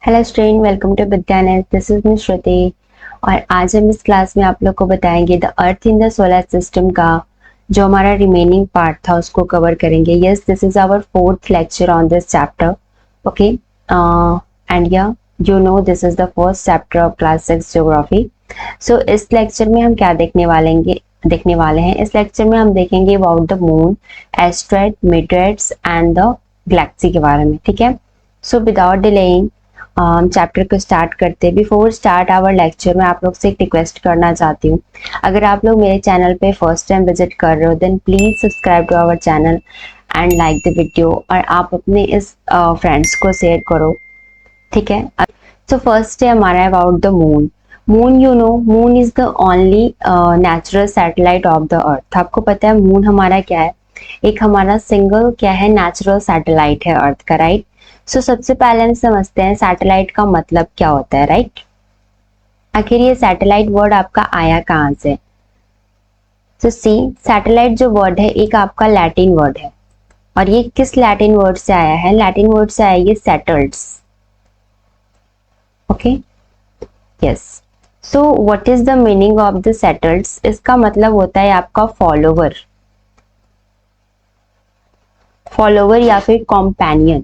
Hello student, welcome to Vidyanand. This is miss Shruti और आज हम इस क्लास में आप लोग को बताएंगे the earth in the solar system का जो हमारा रिमेनिंग पार्ट था उसको कवर करेंगे। Yes, this is our fourth lecture on this chapter. Okay, and yeah you know this is the first chapter of class 6 geography. So इस lecture में हम क्या देखने वाले हैं। इस लेक्चर में हम देखेंगे about the moon, asteroid, meteoroids and the galaxy के बारे में। ठीक है, सो विदाउट डिलेइंग चैप्टर को स्टार्ट करते। बिफोर स्टार्ट आवर लेक्चर मैं आप लोग से एक रिक्वेस्ट करना चाहती हूँ, अगर आप लोग मेरे चैनल पे फर्स्ट टाइम विजिट कर रहे हो then please subscribe to our channel and like the video, और आप अपने इस फ्रेंड्स को शेयर करो। ठीक है, सो फर्स्ट है हमारा about the moon. Moon, you know, moon is the only natural satellite of the earth. आपको पता है मून हमारा क्या है? एक हमारा सिंगल क्या है, नेचुरल सैटेलाइट है अर्थ का, राइट। सो सबसे पहले हम समझते हैं सैटेलाइट का मतलब क्या होता है, राइट। आखिर ये सैटेलाइट वर्ड आपका आया कहाँ से? सो सी, सैटेलाइट जो वर्ड है एक आपका लैटिन वर्ड है, और ये किस लैटिन वर्ड से आया है? लैटिन वर्ड से आया ये settles. Okay, yes. So what is the meaning of the settles? इसका मतलब होता है आपका फॉलोवर, या फिर कॉम्पेनियन।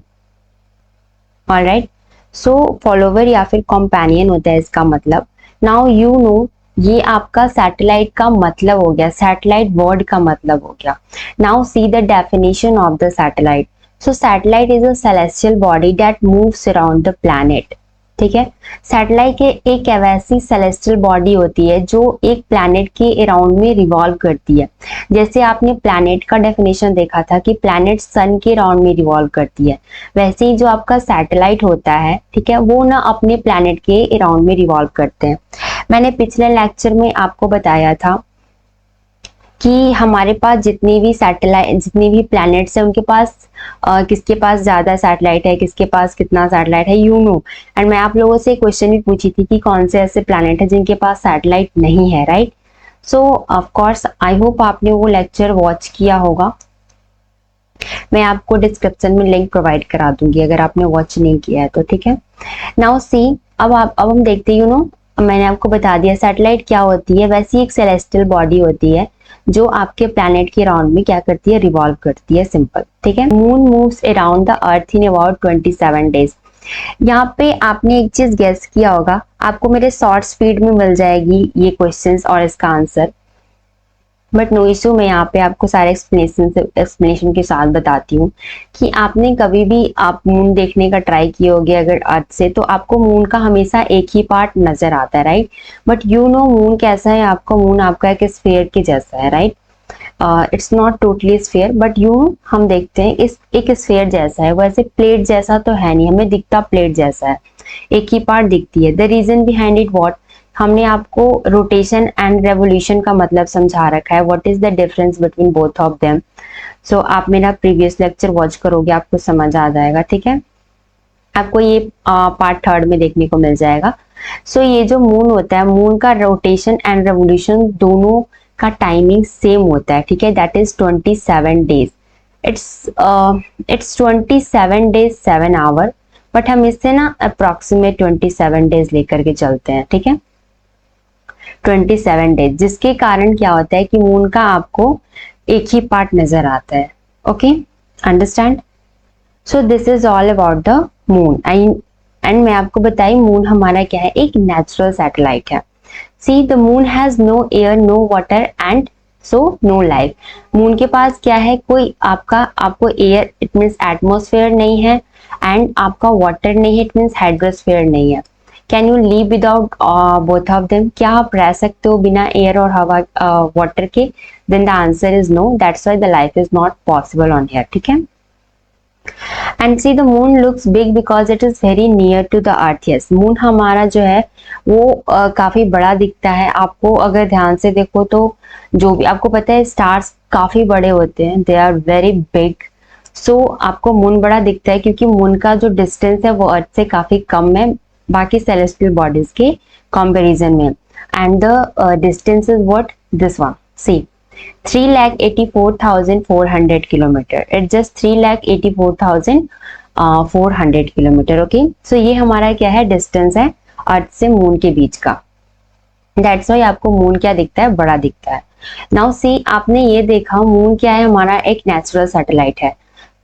ऑलराइट, सो फॉलोवर या फिर कंपेनियन होता है इसका मतलब। नाउ यू नो, ये आपका सैटेलाइट का मतलब हो गया, सैटेलाइट वर्ड का मतलब हो गया। Now see the definition of the satellite. So satellite is a celestial body that moves around the planet. ठीक है, सैटेलाइट एक वैसी सेलेस्टियल बॉडी होती है जो एक प्लैनेट के अराउंड में रिवॉल्व करती है। जैसे आपने प्लैनेट का डेफिनेशन देखा था कि प्लैनेट सन के अराउंड में रिवॉल्व करती है, वैसे ही जो आपका सैटेलाइट होता है, ठीक है, वो ना अपने प्लैनेट के अराउंड में रिवॉल्व करते हैं। मैंने पिछले लेक्चर में आपको बताया था कि हमारे पास जितनी भी प्लैनेट्स हैं उनके पास किसके पास ज्यादा सैटेलाइट है, किसके पास कितना सैटेलाइट है, यू नो। एंड मैं आप लोगों से एक क्वेश्चन भी पूछी थी कि कौन से ऐसे प्लैनेट है जिनके पास सैटेलाइट नहीं है, right. So of course I hope आपने वो लेक्चर वॉच किया होगा। मैं आपको डिस्क्रिप्शन में लिंक प्रोवाइड करा दूंगी अगर आपने वॉच नहीं किया है तो। ठीक है, नाउ सी, अब हम देखते हैं, यू नो, मैंने आपको बता दिया सैटेलाइट क्या होती है। वैसी एक सेलेस्टियल बॉडी होती है जो आपके प्लैनेट के अराउंड में क्या करती है, रिवॉल्व करती है, सिंपल। ठीक है, moon moves around the earth in about 27 days. यहाँ पे आपने एक चीज गेस किया होगा, आपको मेरे शॉर्ट स्पीड में मिल जाएगी ये क्वेश्चंस और इसका आंसर, बट नो इशू, मैं यहाँ पे आपको सारे एक्सप्लेनेशन के साथ बताती हूँ कि आपने कभी भी आप मून देखने का ट्राई किए होगे अगर अर्थ से, तो आपको मून का हमेशा एक ही पार्ट नजर आता है, right. But you know moon कैसा है आपका? मून आपका एक स्फीयर के जैसा है, right. It's not totally sphere, but you हम देखते हैं इस एक स्फीयर जैसा है, वैसे प्लेट जैसा तो है नहीं, हमें दिखता प्लेट जैसा है, एक ही पार्ट दिखती है। The reason behind it what? हमने आपको रोटेशन एंड रेवोल्यूशन का मतलब समझा रखा है, what is the difference between both of them. So आप मेरा प्रीवियस लेक्चर वॉच करोगे, आपको समझ आ जाएगा। ठीक है, आपको ये पार्ट 3 में देखने को मिल जाएगा। सो ये जो मून होता है, मून का रोटेशन एंड रेवोल्यूशन दोनों का टाइमिंग सेम होता है। ठीक है, that is 27 days. It's 27 days 7 hour, but हम इससे ना अप्रोक्सीमेट 27 डेज लेकर के चलते हैं। ठीक है, 27 डेज, जिसके कारण क्या होता है कि मून का आपको एक ही पार्ट नजर आता है। Okay, understand? So this is all about the moon. And मैं आपको बताई मून हमारा क्या है, एक नेचुरल सैटेलाइट है। See, the moon has no air, no water and so no life. Moon के पास क्या है, कोई आपको एयर, इट मीन्स एटमोस्फेयर नहीं है, एंड आपका वाटर नहीं है, इट मीन्स हाइड्रोस्फेयर नहीं है। Can you leave without both of them? क्या आप रह सकते हो बिना एयर और हवा वाटर के? Then the answer is no, that's why the life is not possible on here. ठीक है, and see the moon looks big because it is very near to the earth. Yes, moon हमारा जो है वो काफी बड़ा दिखता है। आपको अगर ध्यान से देखो तो जो भी आपको पता है स्टार्स काफी बड़े होते हैं, दे आर वेरी बिग। सो आपको मून बड़ा दिखता है क्योंकि मून का जो डिस्टेंस है वो अर्थ से काफी कम है बाकी सेलेस्टियल बॉडीज के कंपैरिजन में। And the distance is what, this one, see 3,84,400 kilometer. It's just 3,84,400 400 kilometer. Okay, so ये हमारा क्या है, डिस्टेंस है अर्थ से मून के बीच का। दैट्स वाई आपको मून क्या दिखता है, बड़ा दिखता है। नाउ सी, आपने ये देखा मून क्या है, हमारा एक नेचुरल सैटेलाइट है।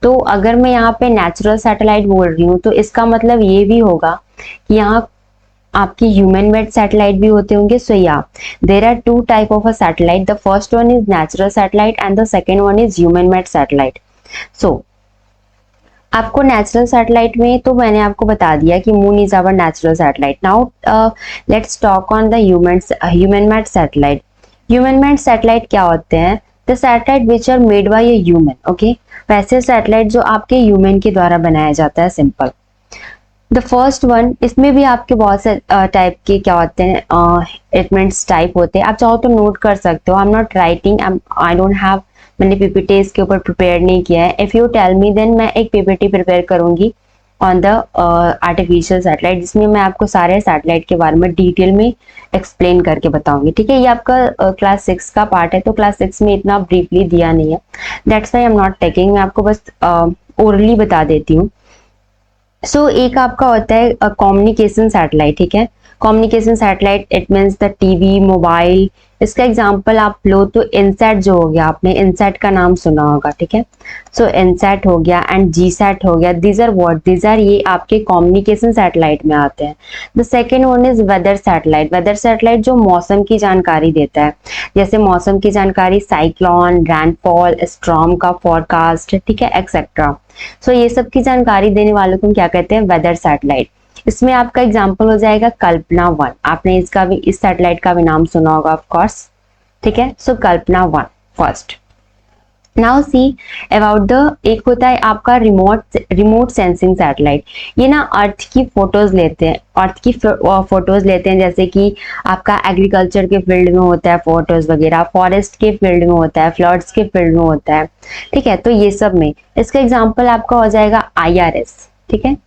तो अगर मैं यहाँ पे नेचुरल सैटेलाइट बोल रही हूँ तो इसका मतलब ये भी होगा कि यहाँ आपकी ह्यूमन मेड सैटेलाइट भी होते होंगे। So ya there are two type of a satellite, the first one is natural satellite and the second one is human made satellite. So आपको नेचुरल सैटेलाइट में तो मैंने आपको बता दिया कि moon is our natural satellite. Now let's talk on the human made satellite. Human made satellite क्या होते हैं, the satellite which are made by a human. Okay, वैसे सैटेलाइट जो आपके ह्यूमन के द्वारा बनाया जाता है, सिंपल। द फर्स्ट वन, इसमें भी आपके बहुत से टाइप के क्या होते हैं, इट मीन्स टाइप होते हैं। आप चाहो तो नोट कर सकते हो। I am not writing, I don't have, मैंने पीपीटी इसके ऊपर प्रिपेयर नहीं किया है। If you tell me then मैं एक पीपीटी प्रिपेयर करूंगी ऑन द आर्टिफिशियल सैटेलाइट, जिसमें मैं आपको सारे सैटेलाइट के बारे में डिटेल में एक्सप्लेन करके बताऊंगी। ठीक है, ये आपका क्लास 6 का पार्ट है, तो क्लास 6 में इतना ब्रीफली दिया नहीं है, that's why I am not taking, मैं आपको बस ओरली बता देती हूँ। सो एक आपका होता है कम्युनिकेशन सैटेलाइट। ठीक है, communication satellite it means the TV, mobile. इसका एग्जांपल आप लो तो इनसैट जो हो गया, आपने इनसैट का नाम सुना होगा। ठीक है, सो इनसैट हो गया एंड जी सैट हो गया। These are what, these are ये आपके कम्युनिकेशन सैटेलाइट में आते हैं। The second one is weather satellite. Weather satellite जो मौसम की जानकारी देता है, जैसे मौसम की जानकारी, साइक्लोन, रैनफॉल, स्टॉर्म का फोरकास्ट, ठीक है, एक्सेट्रा। सो ये सब की जानकारी देने वालों को हम क्या कहते हैं, वेदर सैटेलाइट। इसमें आपका एग्जांपल हो जाएगा कल्पना 1। आपने इसका भी, इस सैटेलाइट का भी नाम सुना होगा ऑफ कोर्स। ठीक है, सो कल्पना 1 first. Now see about the, एक होता है आपका रिमोट सेंसिंग सैटेलाइट। ये ना अर्थ की फोटोज लेते हैं, अर्थ की फोटोज लेते हैं, जैसे कि आपका एग्रीकल्चर के फील्ड में होता है फोटोज वगैरह, फॉरेस्ट के फील्ड में होता है, फ्लड्स के फील्ड में होता है। ठीक है, तो ये सब में इसका एग्जाम्पल आपका हो जाएगा IRS। ठीक है,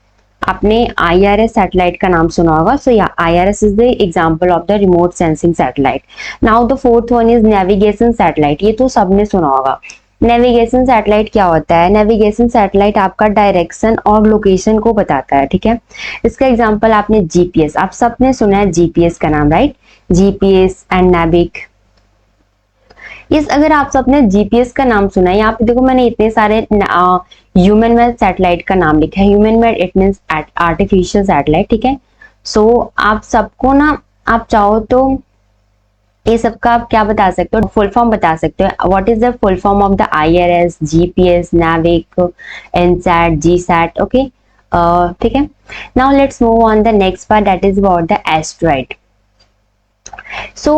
आपने IRS सैटेलाइट का नाम सुना होगा। सो या IRS is the example of the remote sensing satellite. Now the fourth one is navigation satellite. ये तो सबने सुना होगा। नेविगेशन सैटेलाइट क्या होता है, नेविगेशन सैटेलाइट आपका डायरेक्शन और लोकेशन को बताता है। ठीक है, इसका एग्जांपल आपने GPS, आप सबने सुना है GPS का नाम, राइट, GPS एंड नेविक। इस अगर आप सबने GPS का नाम सुना है, यहाँ पे देखो मैंने इतने सारे ह्यूमन मेड सैटेलाइट का नाम लिखा है। Human made it means artificial satellite. ठीक है, सो आप सबको ना, आप चाहो तो ये सबका आप क्या बता सकते हो, फुल फॉर्म बता सकते हो। What is the full form of the IRS, GPS, NavIC, INSAT, GSAT। Okay, ठीक है। Now let's move on the next part, that is about the asteroid. So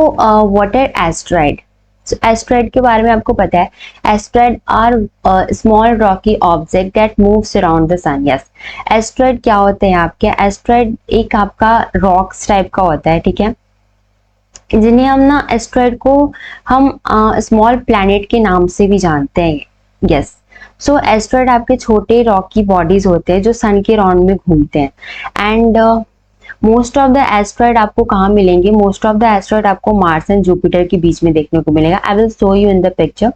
what are asteroid? Asteroid के बारे में आपको पता है, asteroid are small rocky object that moves around the sun. Yes, asteroid क्या होते हैं आपके, एस्ट्रॉइड एक आपका रॉक्स टाइप का होता है। ठीक है, जिन्हें हम ना, एस्ट्रॉइड को हम स्मॉल प्लैनेट के नाम से भी जानते हैं। यस, सो एस्ट्रॉइड आपके छोटे रॉकी बॉडीज होते हैं जो सन के राउंड में घूमते हैं। And most of the asteroid आपको कहाँ मिलेंगे, मोस्ट ऑफ द एस्ट्रॉइड आपको मार्स एंड जुपिटर के बीच में देखने को मिलेगा। I will show you in the picture.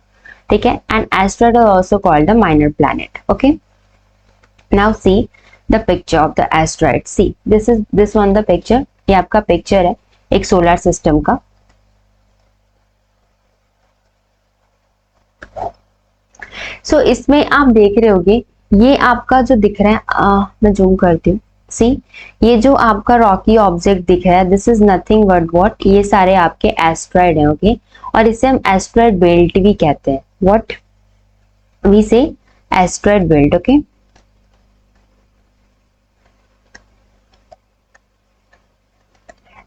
ठीक है, and asteroid are also called the minor planet. Okay, now see the picture of the asteroid. See this one the picture, ये आपका पिक्चर है एक सोलर सिस्टम का। सो इसमें आप देख रहे होगे, ये आपका जो दिख रहा है, मैं जूम करती हूँ। सी, ये जो आपका रॉकी ऑब्जेक्ट दिख रहा है, this is nothing but what, ये सारे आपके एस्ट्रॉइड हैं। ओके, और इसे हम एस्ट्रॉइड बेल्ट भी कहते हैं। व्हाट वी से, एस्ट्रॉइड बेल्ट। ओके,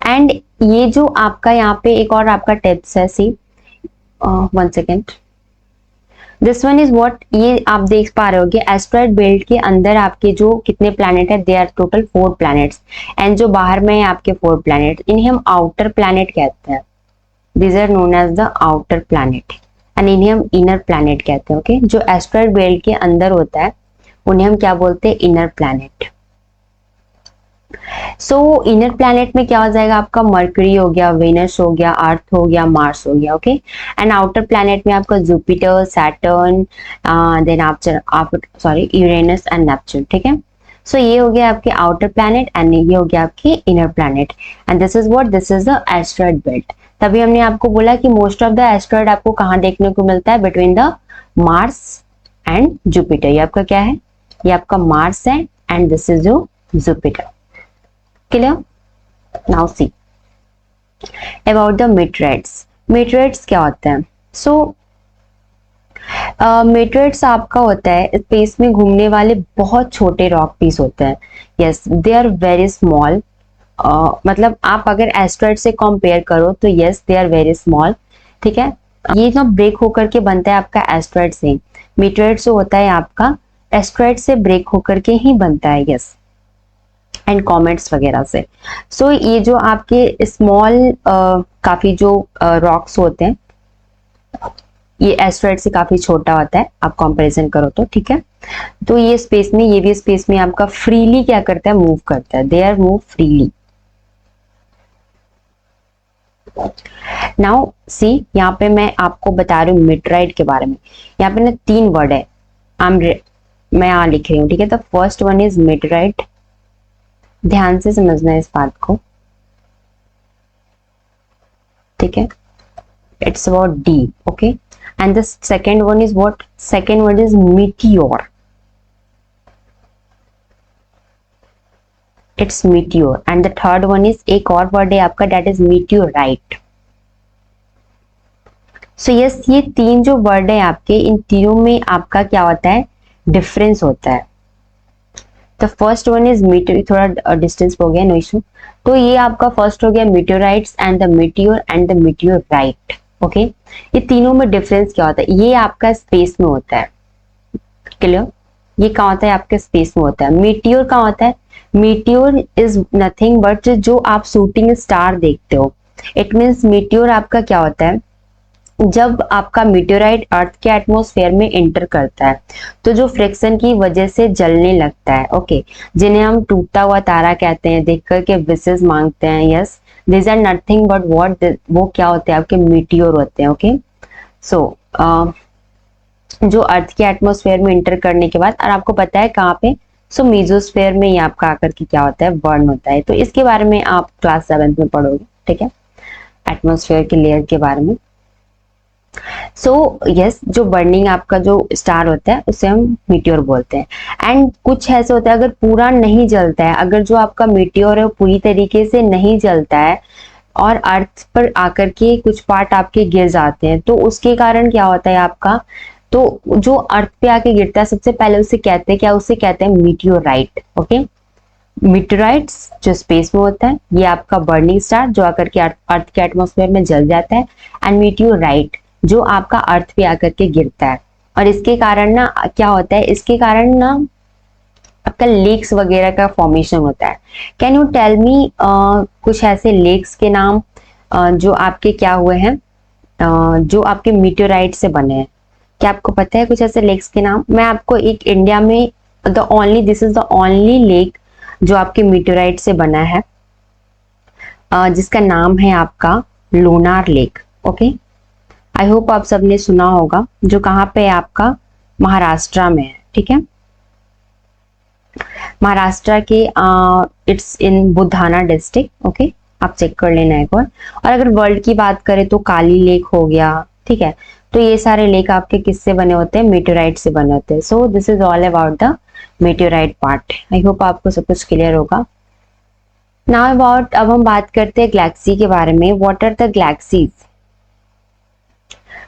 एंड ये जो आपका यहाँ पे एक और आपका टिप्स है। सी, 1 second, this one is what, ये आप देख पा रहे होगे, एस्ट्रॉइड बेल्ट के अंदर आपके जो कितने प्लैनेट है, they are total 4 planets. And जो बाहर में है आपके 4 प्लैनेट, इन्हें हम आउटर प्लैनेट कहते हैं। These are known as the outer planet and इन्हें हम इनर प्लैनेट कहते हैं। ओके, जो एस्ट्रॉइड बेल्ट के अंदर होता है उन्हें हम क्या बोलते हैं, इनर प्लैनेट। सो इनर प्लैनेट में क्या हो जाएगा आपका, मरकरी हो गया, वेनस हो गया, अर्थ हो गया, मार्स हो गया, ओके। एंड आउटर प्लैनेट में आपका जुपिटर, सैटर्न, देन आप सॉरी यूरेनस एंड नेपच्यून, ठीक है। सो ये हो गया आपके आउटर प्लैनेट एंड ये हो गया आपके inner planet, and this is what, this is the asteroid belt. तभी हमने आपको बोला कि मोस्ट ऑफ द एस्टेरॉयड आपको कहाँ देखने को मिलता है, between the Mars and Jupiter. ये आपका क्या है, ये आपका मार्स है and this is your Jupiter. Clear? Now see about the meteorites. Meteorites क्या होता है? सो मीटराइट्स आपका होता है स्पेस में घूमने वाले बहुत छोटे रॉक पीस होते हैं। Yes, they are very small. मतलब आप अगर एस्ट्रॉइड से कंपेयर करो तो yes they are very small, ठीक है। ये जो ब्रेक होकर के बनता है आपका एस्ट्रॉइड से, मीटराइट जो होता है आपका एस्ट्रॉइड से ब्रेक होकर के ही बनता है, यस, एंड कॉमेट्स वगैरह से। सो ये जो आपके स्मॉल काफी जो रॉक्स होते हैं, ये एस्ट्रॉइड से काफी छोटा होता है आप कंपैरिजन करो तो, ठीक है। तो ये स्पेस में, ये भी स्पेस में आपका फ्रीली क्या करता है, मूव करता है, they are move freely. Now see, यहाँ पे मैं आपको बता रही हूँ मीटराइट के बारे में। यहाँ पे ना 3 वर्ड है, मैं यहाँ लिख रही हूँ, ठीक है। तो फर्स्ट वन इज मीटराइट, ध्यान से समझना है इस बात को, ठीक है। It's about D, okay. And the second one is what, second word is meteor, it's meteor. And the third one is, एक और वर्ड है आपका, that is meteorite. So yes, ये 3 जो वर्ड है आपके, इन तीनों में आपका क्या होता है, डिफरेंस होता है। The first one is meteor, थोड़ा डिस्टेंस हो गया, नो इशू। तो ये आपका फर्स्ट हो गया meteorites and the meteor and the meteorite, okay. ये तीनों में डिफरेंस क्या होता है, ये आपका स्पेस में होता है, क्लियर। ये कहाँ होता है, आपके स्पेस में होता है। मीटियोर कहाँ होता है, मीटियोर इज नथिंग बट जो आप शूटिंग स्टार देखते हो। इट मीन्स मीटियोर आपका क्या होता है, जब आपका मीटियोराइट अर्थ के एटमॉस्फेयर में एंटर करता है तो जो फ्रिक्शन की वजह से जलने लगता है, ओके, जिन्हें हम टूटता हुआ तारा कहते हैं, देख करके विशेष मांगते हैं, yes, this are nothing but what, वो क्या होते हैं, आपके मीटियोर होते हैं, ओके। सो जो अर्थ के एटमॉस्फेयर में एंटर करने के बाद, और आपको पता है कहाँ पे, सो मीजोस्फेयर में ही आपका आकर के क्या होता है, बर्न होता है। तो इसके बारे में आप क्लास 7th में पढ़ोगे, ठीक है, एटमॉस्फेयर के लेयर के बारे में। सो यस, जो बर्निंग आपका जो स्टार होता है उसे हम मीटियोर बोलते हैं। एंड कुछ ऐसे होता है, अगर पूरा नहीं जलता है, अगर जो आपका मीटियोर है वो पूरी तरीके से नहीं जलता है और अर्थ पर आकर के कुछ पार्ट आपके गिर जाते हैं, तो उसके कारण क्या होता है आपका, तो जो अर्थ पे आके गिरता है सबसे पहले उसे कहते हैं क्या, उसे कहते हैं मीटियोराइट, ओके। मीटियोराइट्स जो स्पेस में होता है, ये आपका बर्निंग स्टार जो आकर के अर्थ के एटमॉस्फेयर में जल जाता है, एंड मीटियोराइट जो आपका अर्थ पे आकर के गिरता है। और इसके कारण ना क्या होता है, इसके कारण ना आपका लेक्स वगैरह का फॉर्मेशन होता है। कैन यू टेल मी कुछ ऐसे लेक्स के नाम जो आपके क्या हुए हैं, जो आपके मीटियोराइट से बने हैं? क्या आपको पता है कुछ ऐसे लेक्स के नाम? मैं आपको एक इंडिया में this is the only lake जो आपके मीटियोराइट से बना है, जिसका नाम है आपका Lonar lake, okay. I hope आप सबने सुना होगा, जो कहाँ पे है आपका, महाराष्ट्र में है, ठीक है। महाराष्ट्र के इट्स इन बुधाना डिस्ट्रिक्ट, ओके, आप चेक कर लेना एक बार। और अगर वर्ल्ड की बात करें तो काली लेक हो गया, ठीक है। तो ये सारे लेक आपके किससे बने होते हैं, मीटियोराइट से बने होते हैं। So this is all about the meteorite part. I hope आपको सब कुछ क्लियर होगा। नाउ अबाउट, अब हम बात करते हैं गैलेक्सी के बारे में। What are the galaxies?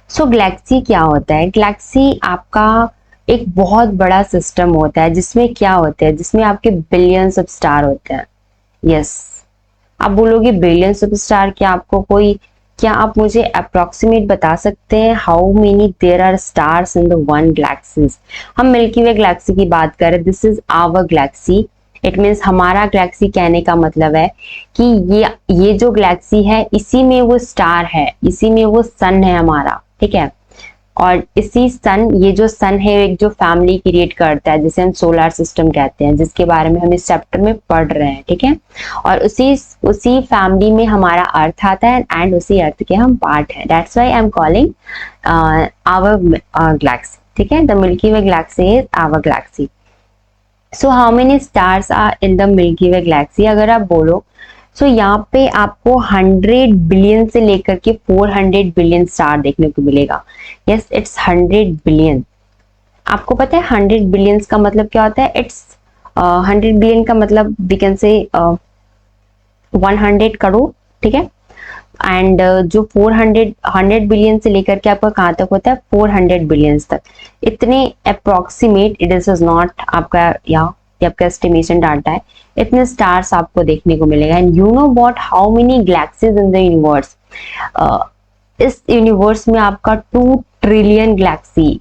So galaxy क्या होता है? गैलेक्सी आपका एक बहुत बड़ा सिस्टम होता है, जिसमें क्या होता है, जिसमें आपके बिलियंस ऑफ स्टार होते हैं। यस, आप बोलोगे बिलियंस ऑफ स्टार, क्या आप मुझे अप्रोक्सीमेट बता सकते हैं how many there are stars in the one galaxies? हम मिल्की वे गैलेक्सी की बात करें, this is our galaxy. It means हमारा गैलेक्सी कहने का मतलब है कि ये जो गैलेक्सी है, इसी में वो स्टार है, इसी में वो सन है हमारा, ठीक है। और इसी सन, ये जो सन है एक जो फैमिली क्रिएट करता है जिसे हम सोलर सिस्टम कहते हैं, जिसके बारे में हम इस चैप्टर में पढ़ रहे हैं, ठीक है। और उसी फैमिली में हमारा अर्थ आता है एंड उसी अर्थ के हम पार्ट हैं। That's why I am calling our galaxy, ठीक है। The Milky Way galaxy is our galaxy. So how many stars are in the Milky Way galaxy, अगर आप बोलो सो यहाँ पे आपको 100 बिलियन से लेकर के 400 बिलियन स्टार देखने को मिलेगा। Yes, it's 100 billion. आपको पता है 100 बिलियन का मतलब क्या होता है? इट्स 100 बिलियन का मतलब वी कैन से 100 करोड़, ठीक है। एंड जो 100 बिलियन से लेकर के आपका कहाँ तक होता है? 400 बिलियन तक। इतने अप्रोक्सीमेट इट इज नॉट आपका आपका एस्टिमेशन डाटा है, इतने स्टार्स आपको देखने को मिलेगा। And you know what how many galaxies in the universe? इस यूनिवर्स में आपका 2 ट्रिलियन गैलेक्सी,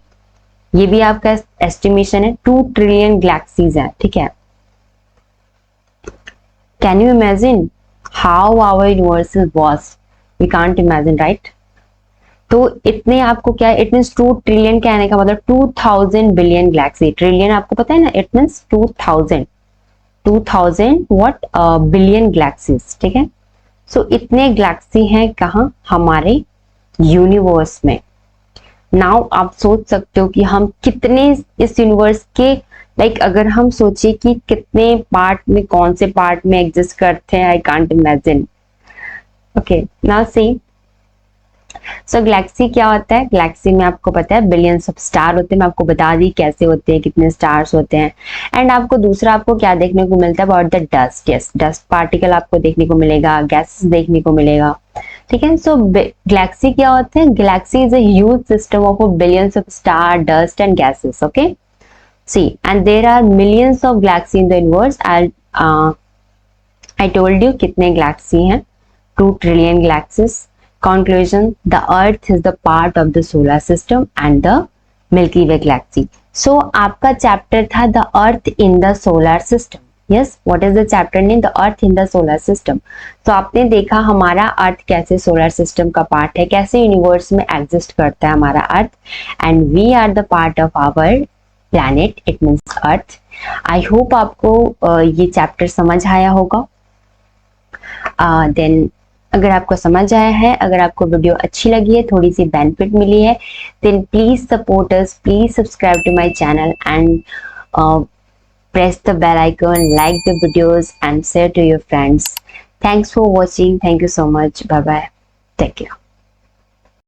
ये भी आपका एस्टिमेशन है, 2 ट्रिलियन गैलेक्सीज है, ठीक है। Can you imagine how our universe is vast? We can't imagine, right? तो इतने आपको क्या, इट मीन्स 2 ट्रिलियन कहने का मतलब 2000 बिलियन गैलेक्सी। ट्रिलियन आपको पता है ना, it means 2000 what billion galaxies, ठीक है। सो इतने गैलेक्सी हैं कहाँ? हमारे यूनिवर्स में। नाउ आप सोच सकते हो कि हम कितने इस यूनिवर्स के अगर हम सोचे कि कितने पार्ट में, कौन से पार्ट में एग्जिस्ट करते हैं, I can't imagine. Okay, now C, so galaxy क्या होता है? गैलेक्सी में आपको पता है बिलियंस ऑफ स्टार होते हैं। मैं आपको बता दी कैसे होते हैं, कितने स्टार्स होते हैं। एंड आपको दूसरा आपको क्या देखने को मिलता है? About the dust. Yes, dust particle आपको देखने को मिलेगा, गैसेस देखने को मिलेगा, ठीक है। सो गैलेक्सी क्या होते हैं? Galaxy is a huge system of billions of star, dust and gases, okay. See, and there are millions of galaxy in the universe. I told you कितने गैलेक्सी हैं, 2 trillion galaxies. Conclusion: the Earth is the part of the solar system and the Milky Way galaxy. So आपका chapter था The Earth in the Solar System. Yes, what is the chapter name? The Earth in the Solar System. तो आपने देखा हमारा अर्थ कैसे solar system का part है, कैसे यूनिवर्स में एग्जिस्ट करता है हमारा earth, and we are the part of our planet, it means earth. I hope आपको ये चैप्टर समझ आया होगा। देन अगर आपको समझ आया है, अगर आपको वीडियो अच्छी लगी है, थोड़ी सी बेनिफिट मिली है, then please support us, please subscribe to my channel and press the bell icon, like the videos and share to your friends. Thanks for watching. Thank you so much. Bye bye. Take care.